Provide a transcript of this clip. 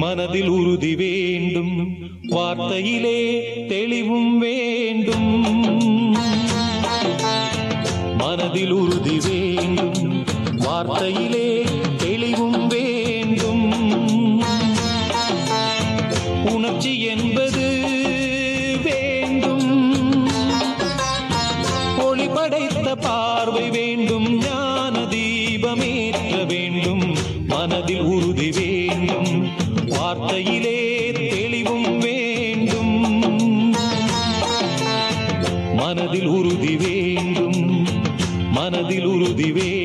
மனதில் உறுதி வேண்டும், வார்த்தையிலே தெளிவும் வேண்டும். மனதில் உறுதி வேண்டும், வார்த்தையிலே தெளிவும் வேண்டும். உணர்ச்சி என்பது வேண்டும், ஒளி படைத்த பார்வை வேண்டும், ஞான தீபமேற்ற வேண்டும். மனதில் உறுதி வேண்டும், வார்த்தையிலே தெளிவும் வேண்டும். மனதில் உறுதி வேண்டும், மனதில் உறுதி வேண்டும்.